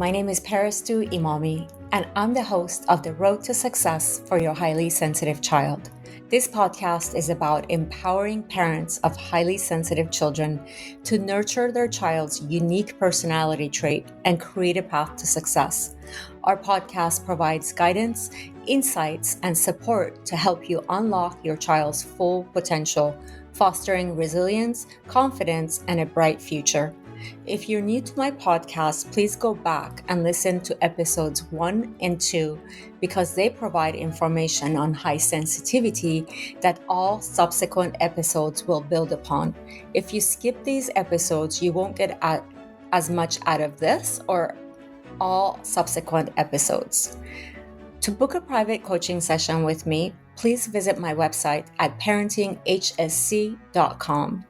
my name is Parastu Imami, and I'm the host of The Road to Success for Your Highly Sensitive Child. This podcast is about empowering parents of highly sensitive children to nurture their child's unique personality trait and create a path to success. Our podcast provides guidance, insights, and support to help you unlock your child's full potential, fostering resilience, confidence, and a bright future. If you're new to my podcast, please go back and listen to episodes 1 and 2 because they provide information on high sensitivity that all subsequent episodes will build upon. If you skip these episodes, you won't get as much out of this or all subsequent episodes. To book a private coaching session with me, please visit my website at parentinghsc.com.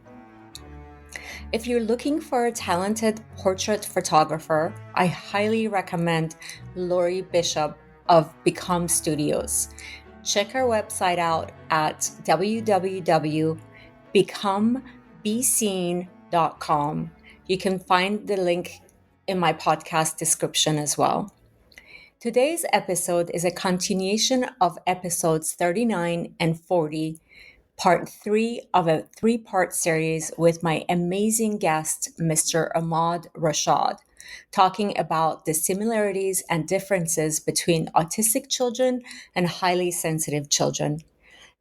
If you're looking for a talented portrait photographer, I highly recommend Laurie Bishop of Become Studios. Check her website out at www.becomebeseen.com. You can find the link in my podcast description as well. Today's episode is a continuation of episodes 39 and 40, part 3 of a 3-part series with my amazing guest, Mr. Ahmad Rashad, talking about the similarities and differences between autistic children and highly sensitive children.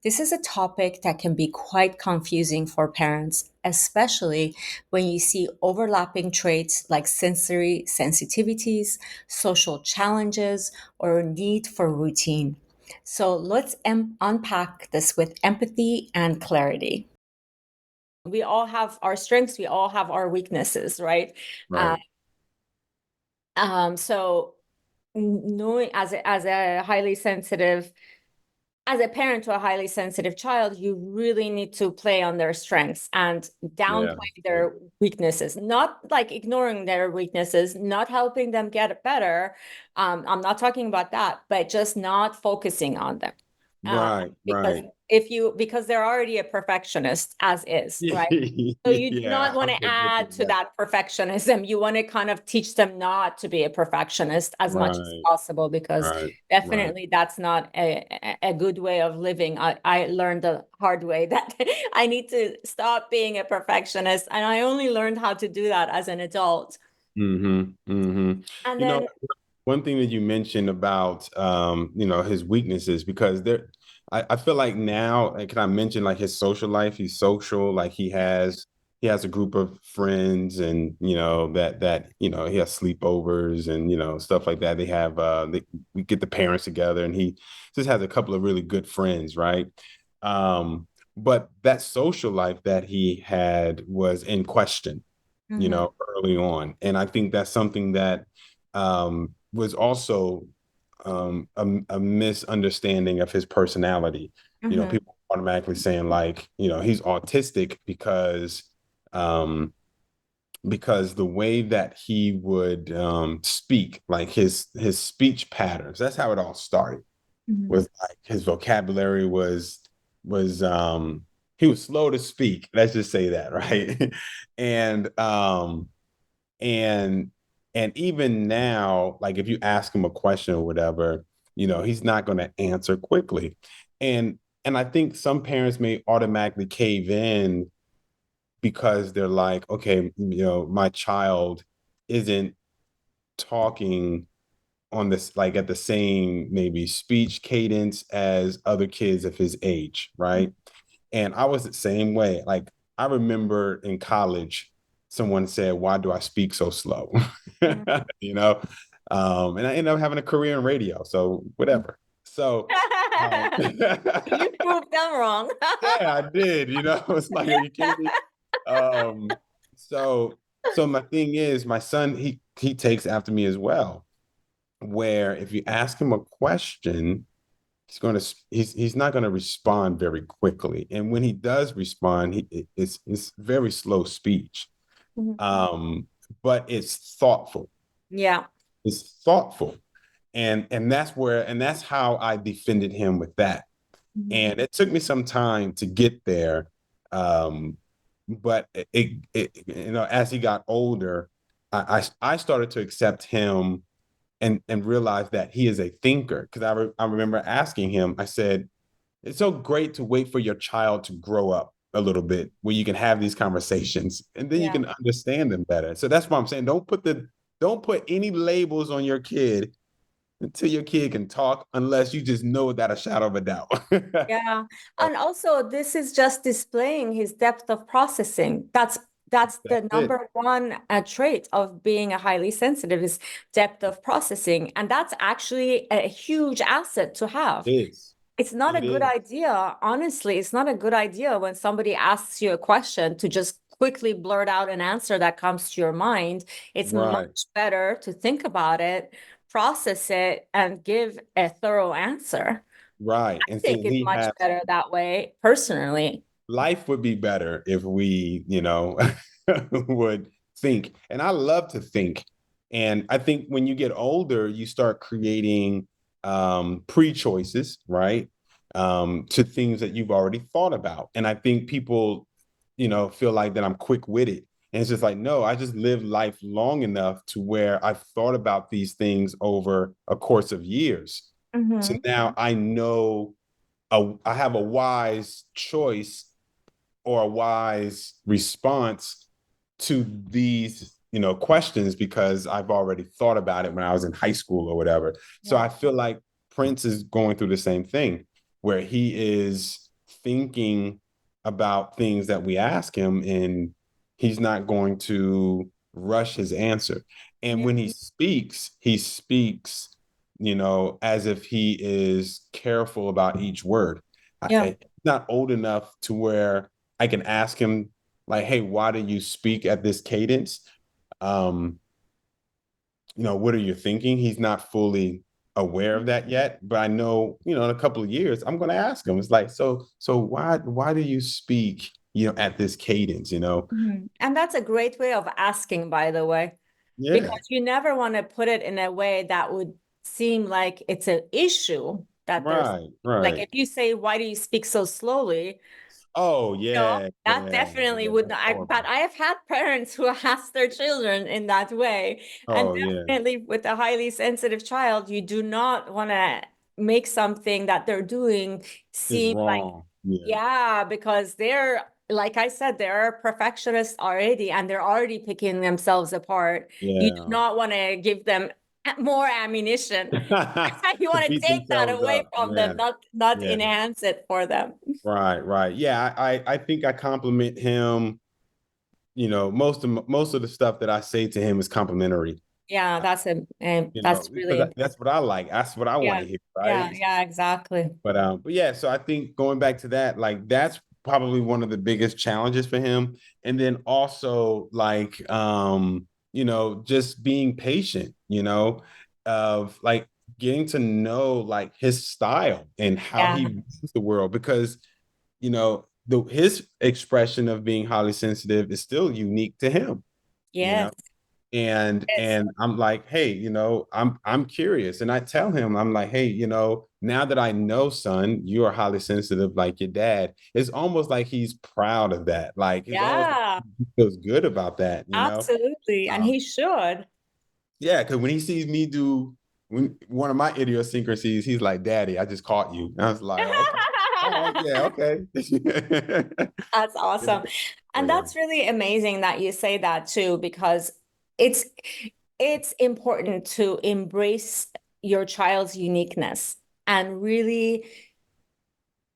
This is a topic that can be quite confusing for parents, especially when you see overlapping traits like sensory sensitivities, social challenges, or a need for routine. So let's unpack this with empathy and clarity. We all have our strengths, we all have our weaknesses, right? Right. So knowing as a highly sensitive, as a parent to a highly sensitive child, you really need to play on their strengths and downplay their weaknesses, not like ignoring their weaknesses, not helping them get better. I'm not talking about that, but just not focusing on them. Because they're already a perfectionist as is, right? So you do not want to add to that perfectionism. You want to kind of teach them not to be a perfectionist as much as possible, because definitely that's not a good way of living. I learned the hard way that I need to stop being a perfectionist, and I only learned how to do that as an adult. And then one thing that you mentioned about his weaknesses, because I feel like now, can I mention like his social life? He's social, like he has a group of friends, and he has sleepovers and stuff like that. They have we get the parents together, and he just has a couple of really good friends, right? But that social life that he had was in question, early on. And I think that's something that was also a misunderstanding of his personality. People automatically saying like, he's autistic because the way that he would speak, like his speech patterns, that's how it all started. Was like his vocabulary was he was slow to speak. Let's just say that, right? and and even now, like if you ask him a question or whatever, he's not going to answer quickly. And I think some parents may automatically cave in because they're like, okay, my child isn't talking on this, like at the same maybe speech cadence as other kids of his age, right? And I was the same way. Like I remember in college, someone said, "Why do I speak so slow?" And I ended up having a career in radio, so whatever. So you proved them wrong. Yeah, I did. It's like, are you kidding me? So my thing is, my son, he takes after me as well. Where if you ask him a question, he's not going to respond very quickly, and when he does respond, it's very slow speech. But it's thoughtful. Yeah, it's thoughtful, and that's how I defended him with that. And it took me some time to get there, but it as he got older, I started to accept him and realize that he is a thinker. Because I remember asking him, I said, it's so great to wait for your child to grow up a little bit where you can have these conversations and then you Yeah. can understand them better. So that's why I'm saying don't put any labels on your kid until your kid can talk unless you just know without a shadow of a doubt. Yeah. And also this is just displaying his depth of processing. That's That's the it. number one trait of being a highly sensitive is depth of processing. And that's actually a huge asset to have. It is. It's not a It good is. idea, honestly. It's not a good idea when somebody asks you a question to just quickly blurt out an answer that comes to your mind. It's Right. much better to think about it, process it, and give a thorough answer. Right. I And see, think it's he much has better that way, personally. life would be better if we, would think. And I love to think. And I think when you get older, you start creating pre-choices, right? To things that you've already thought about. And I think people, feel like that I'm quick-witted. And it's just like, no, I just lived life long enough to where I've thought about these things over a course of years. So Hmm. now I know I have a wise choice or a wise response to these questions because I've already thought about it when I was in high school or whatever. So Yeah. I feel like Prince is going through the same thing where he is thinking about things that we ask him and he's not going to rush his answer. And Yeah. when he speaks, as if he is careful about each word. Yeah. He's not old enough to where I can ask him like, hey, why do you speak at this cadence? Um, what are you thinking? He's not fully aware of that yet, but I know, in a couple of years, I'm going to ask him. It's like, so why do you speak, at this cadence, Mhm. And that's a great way of asking, by the way, Yeah, because you never want to put it in a way that would seem like it's an issue that there's right, like if right. you say, why do you speak so slowly? Oh, No, yeah, that yeah, definitely yeah, would that's not. But horrible. I have had parents who ask their children in that way. And Oh, yeah, definitely with a highly sensitive child, you do not want to make something that they're doing it's seem like, wrong. Yeah, yeah, because they're, like I said, they're perfectionists already and they're already picking themselves apart. You do yeah. not want to give them more ammunition. You To want to beat take that themselves away up. from Yeah, them, not yeah. enhance it for them. Right, right. Yeah, I think I compliment him. Most of the stuff that I say to him is complimentary. Yeah, that's really Because important. that's what I like. That's what I want Yeah, to hear, yeah, right? yeah, exactly. But yeah, so I think going back to that, like that's probably one of the biggest challenges for him. And then also like just being patient, of like getting to know like his style and how Yeah, he views the world because his expression of being highly sensitive is still unique to him, you yes, know and yes, and I'm like, hey, I'm curious, and I tell him, I'm like, hey, now that I know, son, you are highly sensitive like your dad. It's almost like he's proud of that. Like it's almost like yeah, he feels good about that. absolutely. And um he should. yeah, because when he sees me do one of my idiosyncrasies, he's like, daddy, I just caught you. And I was like, okay, all right, yeah, okay. That's awesome. And But that's really amazing that you say that too, because it's it's important to embrace your child's uniqueness and really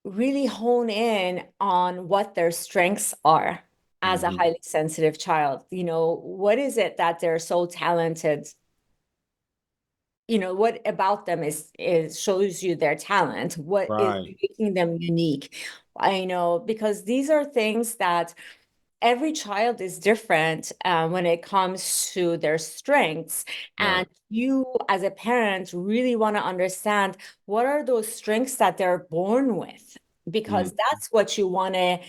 hone in on what their strengths are as a mhm, highly sensitive child. What is it that they're so talented? What about them is shows you their talent, what is right, making them unique. I know, because these are things that every child is different when it comes to their strengths. right, And you, as a parent, really want to understand what are those strengths that they're born with, because mm, that's what you want to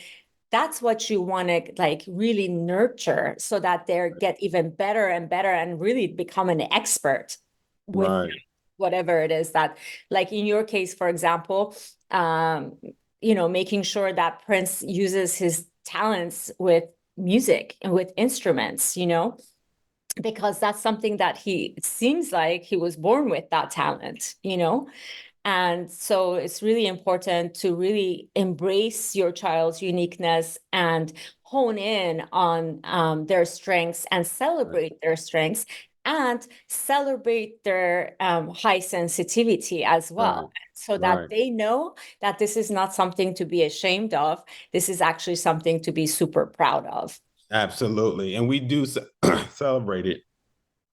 like really nurture so that they get even better and better and really become an expert with right, whatever it is that, like in your case, for example, making sure that Prince uses his talents with music and with instruments. because that's something that it seems like he was born with that talent, you know? And so it's really important to really embrace your child's uniqueness and hone in on their strengths and Right. celebrate their strengths and celebrate their high sensitivity as well, Right. so that Right. they know that this is not something to be ashamed of. This is actually something to be super proud of. Absolutely. And we do celebrate it,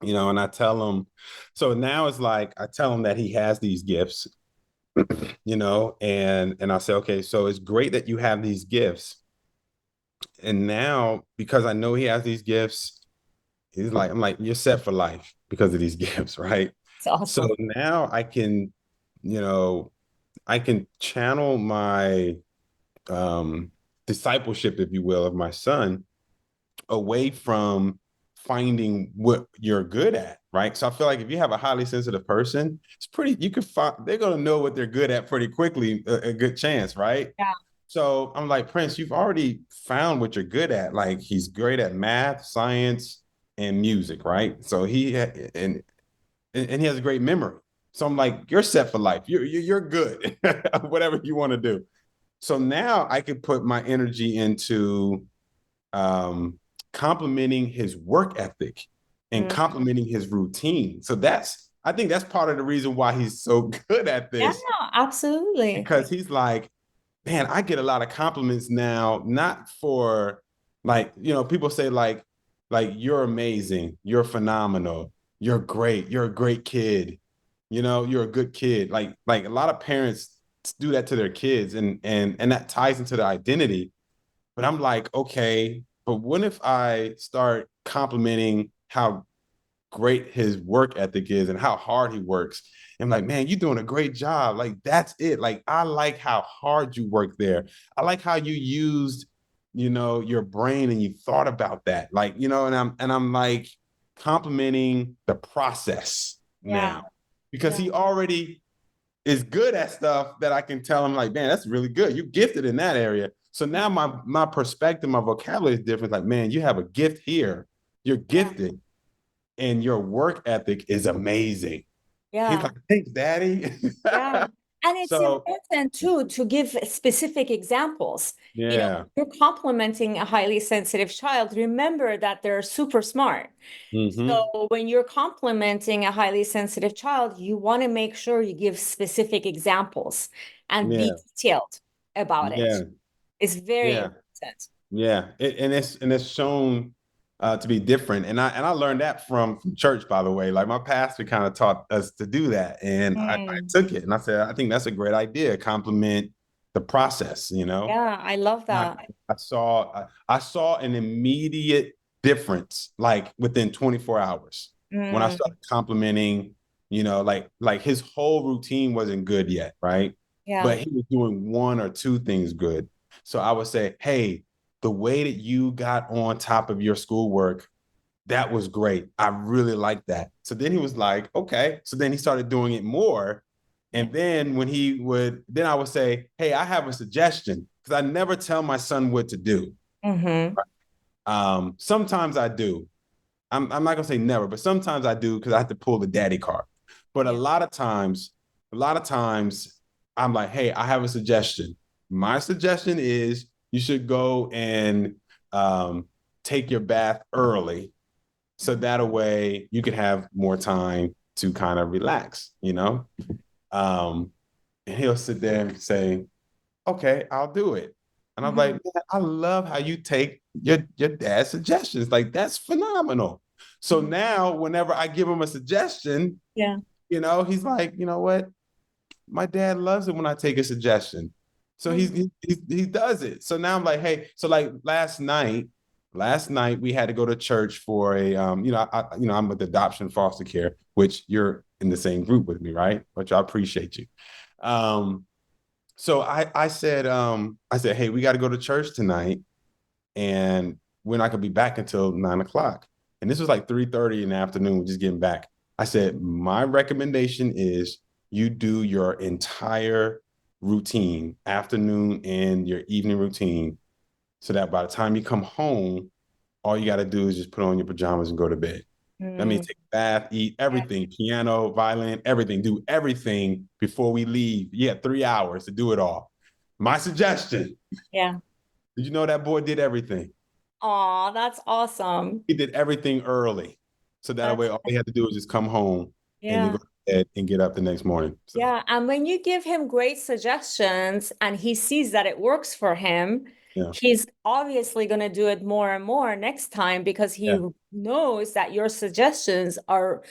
and I tell him, so now it's like I tell him that he has these gifts, and I say, okay, so it's great that you have these gifts. And now, because I know he has these gifts, I'm like, you're set for life because of these gifts, right? It's So awesome. now you know, I can channel my um discipleship, if you will, of my son away from finding what you're good at, right? So I feel like if you have a highly sensitive person, it's pretty, you could find, they're going to know what they're good at pretty quickly, a good chance, right? Yeah. So I'm like, Prince, you've already found what you're good at. Like he's great at math, science, and music, right? So and he has a great memory. So I'm like, you're set for life. You're good, whatever you want to do. So now I can put my energy into um, complimenting his work ethic and Mm. complimenting his routine. So I think that's part of the reason why he's so good at Yeah, this, absolutely. because he's like, man, I get a lot of compliments now, not for like, people say like you're amazing, you're phenomenal, you're great, you're a great kid, you're a good kid. Like a lot of parents do that to their kids, and that ties into their identity. But I'm like, okay, but what if I start complimenting how great his work ethic is and how hard he works? I'm like, man, you're doing a great job. Like, that's it. Like, I like how hard you work there. I like how you used, your brain and you thought about that. Like, and I'm like complimenting the process Yeah. now, because Yeah. he already is good at stuff that I can tell him like, man, that's really good. You're gifted in that area. So now my perspective, my vocabulary is different. Like, man, you have a gift here. You're Yeah. gifted, and your work ethic is amazing. He's Yeah. like, thanks, daddy. Yeah. And it's So important too to give specific examples. You know, yeah. if you're complimenting a highly sensitive child, remember that they're super smart. Mm-hmm. So when you're complimenting a highly sensitive child, you want to make sure you give specific examples and be Yeah. detailed about it. Yeah. It's very Yeah. important. Yeah, and it's shown to be different, and I learned that from church, by the way. Like my pastor kind of taught us to do that, and I Mm. took it, and I said, I think that's a great idea. Compliment the process, Yeah, I love I, that. I saw an immediate difference, like within 24 hours, when I Mm. started complimenting, like his whole routine wasn't good yet, right? Yeah. But he was doing one or two things good. So I would say, hey, the way that you got on top of your schoolwork, that was great. I really like that. So then he was like, okay. So then he started doing it more. Yeah. And then then I would say, hey, I have a suggestion, because I never tell my son what to do. Mm-hmm. Sometimes I do. I'm not gonna say never, but sometimes I do, because I have to pull the daddy card. But Yeah. a lot of times I'm like, hey, I have a suggestion. My suggestion is you should go and um, take your bath early, so that way you can have more time to kind of relax. Um, and he'll sit there and say, okay, I'll do it. And I'm like, Mm-hmm. man, I love how you take your dad's suggestions. Like, that's phenomenal. So Mm-hmm. now whenever I give him a suggestion, Yeah. he's like, you know what? My dad loves it when I take a suggestion. So Mm. he does it. So now I'm like, hey, so like last night we had to go to church for I'm with adoption foster care, which you're in the same group with me, right? Which I appreciate you. Um, so I said, hey, we got to go to church tonight, and we're not gonna be back until 9 o'clock. And this was like 3:30 in the afternoon, we're just getting back. I said, my recommendation is you do your entire routine, afternoon and your evening routine, so that by the time you come home, all you got to do is just put on your pajamas and go to bed. That means Mm, take a bath, eat yeah. everything, piano, violin, everything, do everything before we leave. Yeah, 3 hours to do it all. My suggestion, Yeah. did you know that boy did everything? Aw, that's awesome. He did everything early. So that way, That's all he had to do was just come home and then go yeah. to bed and get up the next morning. So, Yeah, and when you give him great suggestions and he sees that it works for him, yeah, he's obviously going to do it more and more next time because he yeah, knows that your suggestions are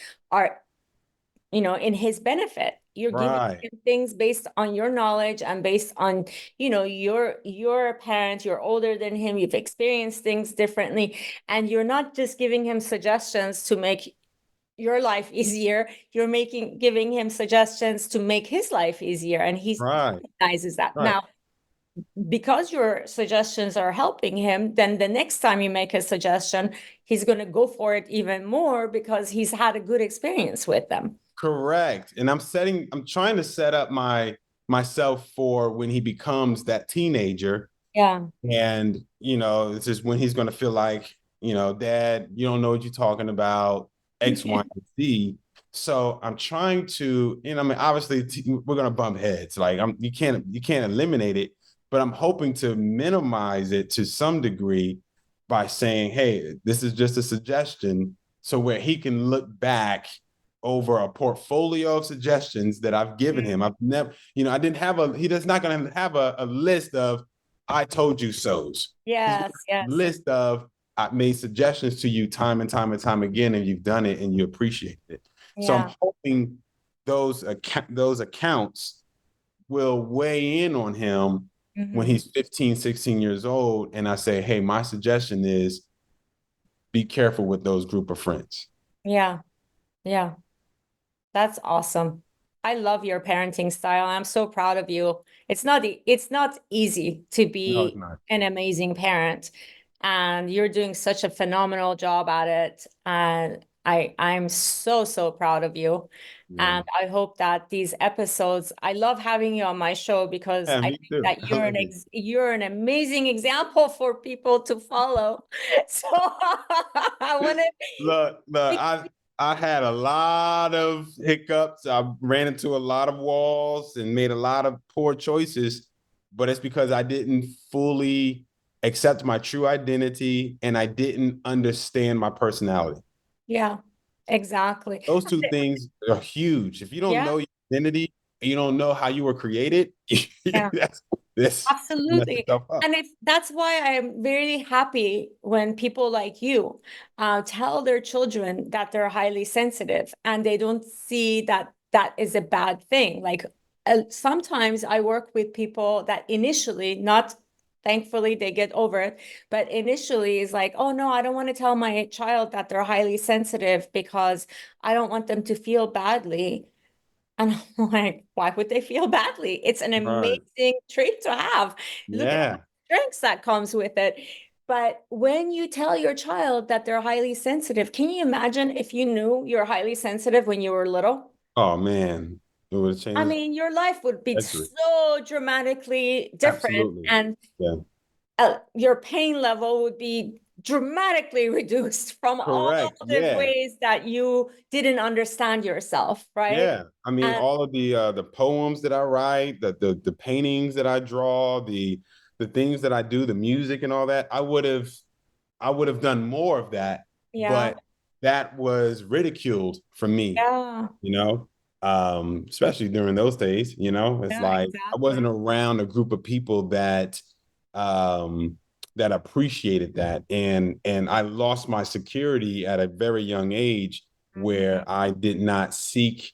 in his benefit. You're giving right, him things based on your knowledge and based on, you're a parent, you're older than him, you've experienced things differently, and you're not just giving him suggestions to make your life easier. You're giving him suggestions to make his life easier, and he right, recognizes that. right. Now, because your suggestions are helping him, then the next time you make a suggestion, he's going to go for it even more because he's had a good experience with them. Correct. And I'm trying to set up myself for when he becomes that teenager. Yeah. And, it's just when he's going to feel like, Dad, you don't know what you're talking about, X, Y, and Z. So I'm trying to, I mean, obviously we're going to bump heads. Like you can't eliminate it, but I'm hoping to minimize it to some degree by saying, hey, this is just a suggestion. So where he can look back over a portfolio of suggestions that I've given him. I've never, I didn't have he does not going to have a list of I told you so's. He's got Yes, a yes. list of I made suggestions to you time and time and time again, and you've done it and you appreciate it. So I'm Yeah. hoping those accounts will weigh in on him when Hmm. he's 15, 16 years old. And I say, hey, my suggestion is be careful with those group of friends. Yeah. Yeah. That's awesome. I love your parenting style. I'm so proud of you. It's not easy to No, it's be not. an amazing parent, and you're doing such a phenomenal job at it. And I'm so proud of you. Yeah. And I hope that these episodes, I love having you on my show because Yeah, I me think too. that I you're love it. you're an amazing example for people to follow. So I want Look, to I had a lot of hiccups. I ran into a lot of walls and made a lot of poor choices, but it's because I didn't fully accept my true identity and I didn't understand my personality. yeah, exactly. Those two things are huge. If you don't Yeah, know your identity and you don't know how you were created, yeah, that's you mess absolutely. yourself up. And that's why I'm very happy when people like you tell their children that they're highly sensitive and they don't see that that is a bad thing. Like sometimes I work with people that initially, not thankfully they get over it, but initially is like, oh no, I don't want to tell my child that they're highly sensitive because I don't want them to feel badly. And I'm like, why would they feel badly? It's an Right. amazing trait to have. Look at Yeah. the strengths that comes with it. But when you tell your child that they're highly sensitive, can you imagine if you knew you're highly sensitive when you were little? Oh man. It would have I changed mean, your life would be the so dramatically different, Absolutely. and Yeah. your pain level would be dramatically reduced from all Correct. the Yeah. ways that you didn't understand yourself, right? Yeah. I mean, And all of the poems that I write, the paintings that I draw, the things that I do, the music and all that, I would have done more of that, yeah, but that was ridiculed from me, yeah. you know, especially during those days, it's Yeah, like I exactly. wasn't around a group of people um, that appreciated that. And I lost my security at a very young age Mhm. where I did not seek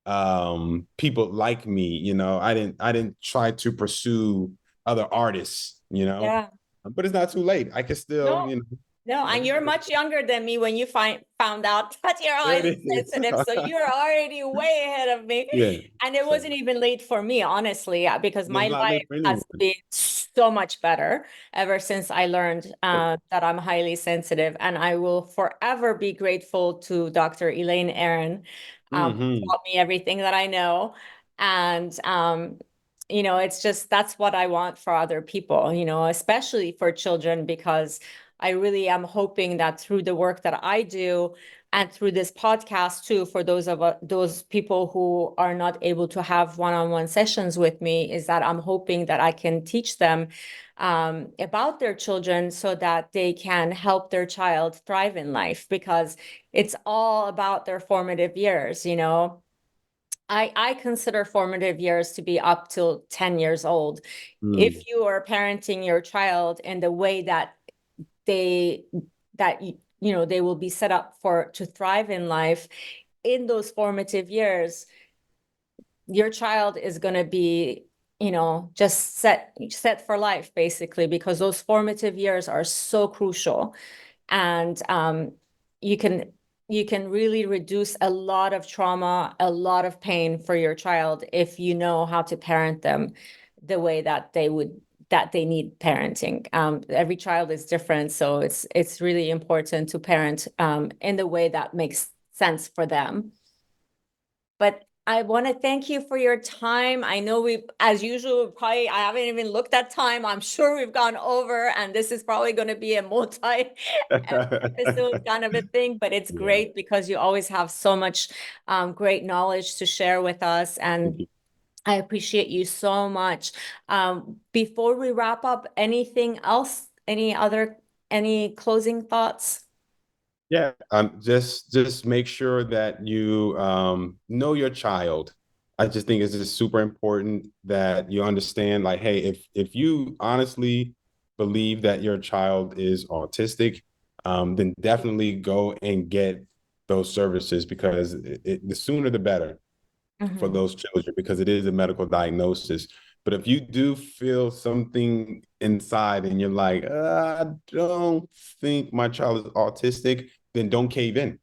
people like me, I didn't try to pursue other artists. Yeah. But it's not too late. I can still, No, no, I and can you're still, much younger than me when you found out that you're there highly it is. sensitive. So you're already way ahead of me. Yeah. And it So wasn't even late for me, honestly, because it's my not late life for anyone. has been so much better ever since I learned Good. that I'm highly sensitive. And I will forever be grateful to Dr. Elaine Aron, who Hmm. taught me everything that I know. And it's just that's what I want for other people, especially for children, because I really am hoping that through the work that I do and through this podcast too, for those people who are not able to have one-on-one sessions with me, is that I'm hoping that I can teach them about their children so that they can help their child thrive in life, because it's all about their formative years, you know. I consider formative years to be up till 10 years old. If Mm, you are parenting your child in the way that they you know they will be set up for to thrive in life in those formative years, your child is going to be, you know, just set for life basically, because those formative years are so crucial. And you can you can really reduce a lot of trauma, a lot of pain for your child if you know how to parent them the way that they need parenting. Every child is different, so it's really important to parent in the way that makes sense for them. But I want to thank you for your time. I know we've, as usual, probably, I haven't even looked at time. I'm sure we've gone over, and this is probably going to be a multi episode kind of a thing, but it's yeah. great because you always have so much great knowledge to share with us. Thank And you. I appreciate you so much. Before we wrap up, anything else? Any closing thoughts? Yeah, just make sure that you know your child. I just think it's just super important that you understand, like, hey, if you honestly believe that your child is autistic, then definitely go and get those services, because the sooner the better for Mhm. those children, because it is a medical diagnosis. But if you do feel something inside and you're like, I don't think my child is autistic, then don't cave in.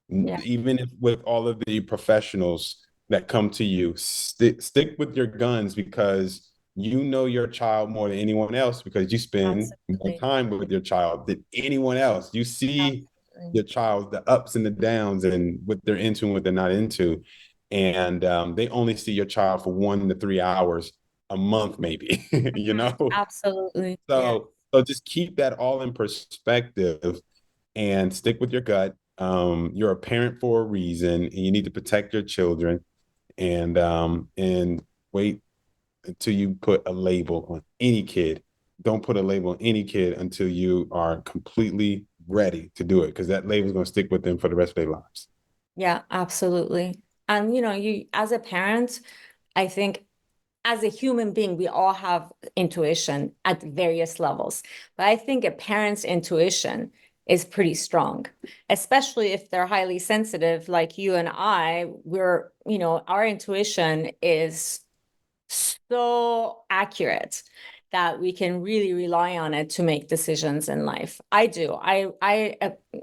Yeah, Even if with all of the professionals that come to you, stick with your guns, because you know your child more than anyone else, because you spend more absolutely. time with your child than anyone else. You see Absolutely. your child, the ups and the downs, and what they're into and what they're not into. And they only see your child for 1 to 3 hours a month, maybe, you Mhm. know? Absolutely. Yeah. So just keep that all in perspective and stick with your gut. You're a parent for a reason, and you need to protect your children. And wait until you put a label on any kid. Don't put a label on any kid until you are completely ready to do it, because that label is going to stick with them for the rest of their lives. Yeah, absolutely. And you know, you as a parent, I think as a human being, we all have intuition at various levels. But I think a parent's intuition is pretty strong, especially if they're highly sensitive, like you and I. We're, you know, our intuition is so accurate that we can really rely on it to make decisions in life. I do.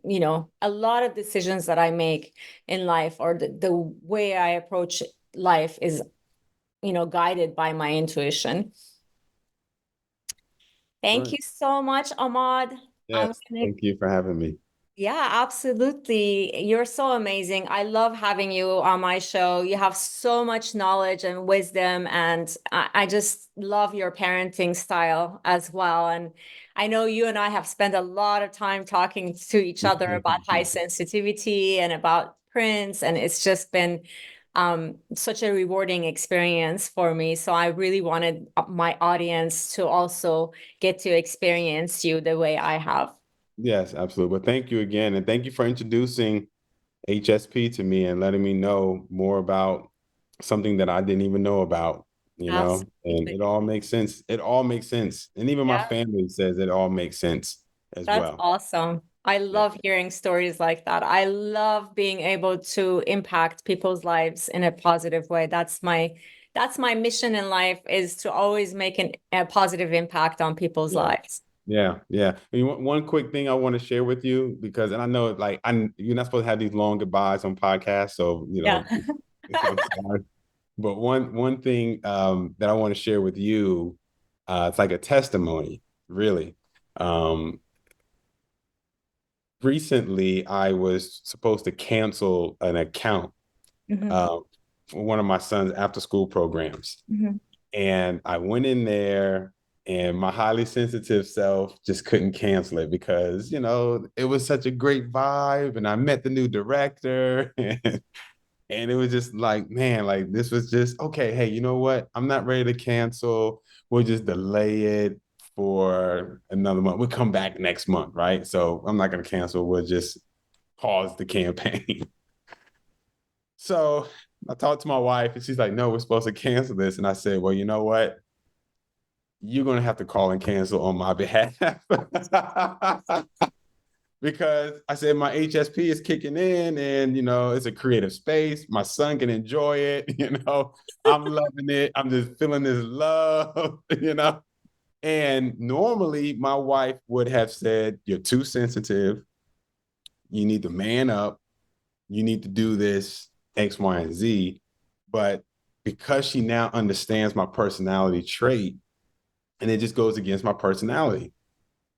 You know, a lot of decisions that I make in life, or the way I approach life, is, you know, guided by my intuition. All Thank right. you so much, Ahmad. I'm Yes. gonna Thank you for having me. Yeah, absolutely. You're so amazing. I love having you on my show. You have so much knowledge and wisdom, and I just love your parenting style as well. And I know you and I have spent a lot of time talking to each other about high sensitivity and about Prince, and it's just been such a rewarding experience for me. So I really wanted my audience to also get to experience you the way I have. Yes, absolutely. But thank you again. And thank you for introducing HSP to me and letting me know more about something that I didn't even know about, and Absolutely. it all makes sense. It all makes sense. And even my Yeah, family says it all makes sense as that's well. awesome. I Yeah. love hearing stories like that. I love being able to impact people's lives in a positive way. That's my mission in life, is to always make a positive impact on people's Yeah. lives. Yeah. Yeah. I mean, one quick thing I want to share with you, because, and I know, like, you're not supposed to have these long goodbyes on podcasts. So, Yeah. I'm sorry. But one thing that I want to share with you, it's like a testimony, really. Um, Recently, I was supposed to cancel an account Mhm, uh, for one of my son's after school programs, mhm, and I went in there. And my highly sensitive self just couldn't cancel it because, it was such a great vibe. And I met the new director. And it was just like, man, like this was just okay. Hey, you know what? I'm not ready to cancel. We'll just delay it for another month. We'll come back next month, right? So I'm not going to cancel. We'll just pause the campaign. So I talked to my wife and she's like, no, we're supposed to cancel this. And I said, well, you know what? You're going to have to call and cancel on my behalf. Because I said my HSP is kicking in and, it's a creative space. My son can enjoy it. I'm loving it. I'm just feeling this love, And normally my wife would have said, you're too sensitive. You need to man up. You need to do this X, Y, and Z. But because she now understands my personality trait, and it just goes against my personality,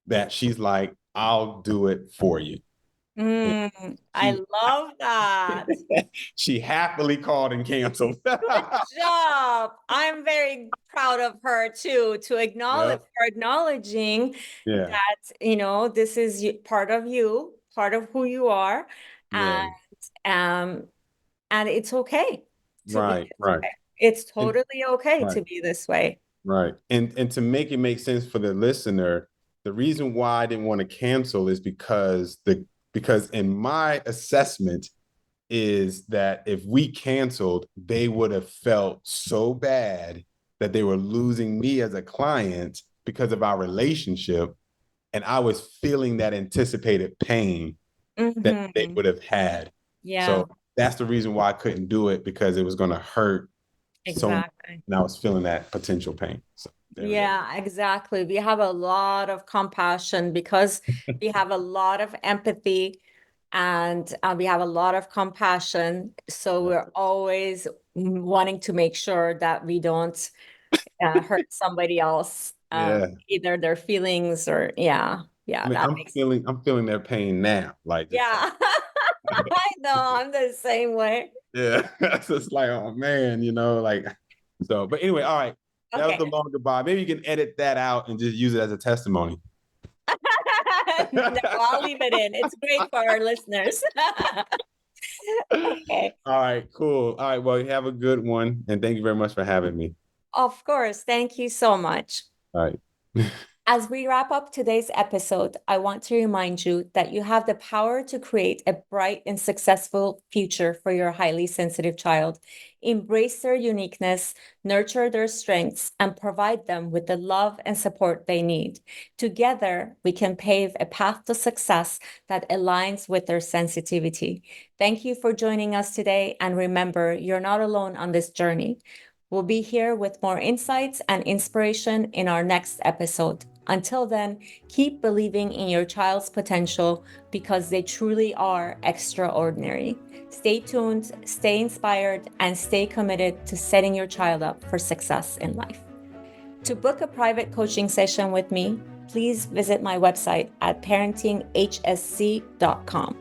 that she's like, I'll do it for you. I She love that. she happily called and canceled. Good job. I'm very proud of her too, to acknowledge Yep. for acknowledging Yeah. that, this is part of you, part of who you are. And Yeah. um and it's okay to be Right. this Right. way. It's And totally okay right. to be this way. Right. And to make it make sense for the listener, the reason why I didn't want to cancel is because in my assessment is that if we canceled, they would have felt so bad that they were losing me as a client because of our relationship. And I was feeling that anticipated pain that they Mm-hmm. would have had. Yeah, So that's the reason why I couldn't do it, because it was going to hurt so much. exactly. And I was feeling that potential pain. So there we go. Yeah, exactly. We have a lot of compassion because we have a lot of empathy and we have a lot of compassion. So we're always wanting to make sure that we don't hurt somebody else, Yeah. either their feelings or, yeah, I yeah, mean, that I'm makes, feeling I'm feeling their pain now. Like it's like, yeah. I know, I'm the same way. yeah. It's just like, oh man, like so. But anyway, all right. That was Okay. the long goodbye. Maybe you can edit that out and just use it as a testimony. No, I'll leave it in. It's great for our listeners. Okay. All right, cool. All right, well, you have a good one, and thank you very much for having me. Of course. Thank you so much. All right. As we wrap up today's episode, I want to remind you that you have the power to create a bright and successful future for your highly sensitive child. Embrace their uniqueness, nurture their strengths, and provide them with the love and support they need. Together, we can pave a path to success that aligns with their sensitivity. Thank you for joining us today, and remember, you're not alone on this journey. We'll be here with more insights and inspiration in our next episode. Until then, keep believing in your child's potential because they truly are extraordinary. Stay tuned, stay inspired, and stay committed to setting your child up for success in life. To book a private coaching session with me, please visit my website at parentinghsc.com.